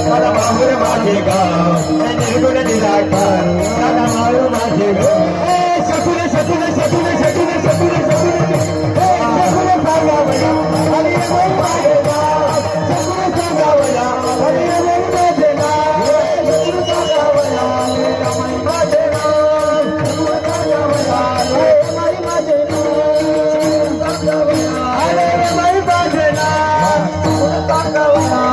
दादा माहूर माझे गाव निर्गुण निराकार दादा माहूर माझे गाव शकुन शकुन शकुन शकुन शकुन शकुन शकुन सांगावया आणि माझे गाव शकुन सांगावया आणि माझे गाव शकुन सांगावया आणि माझे गाव शकुन सांगावया आणि माझे गाव सांगावया आणि माझे गाव सांगावया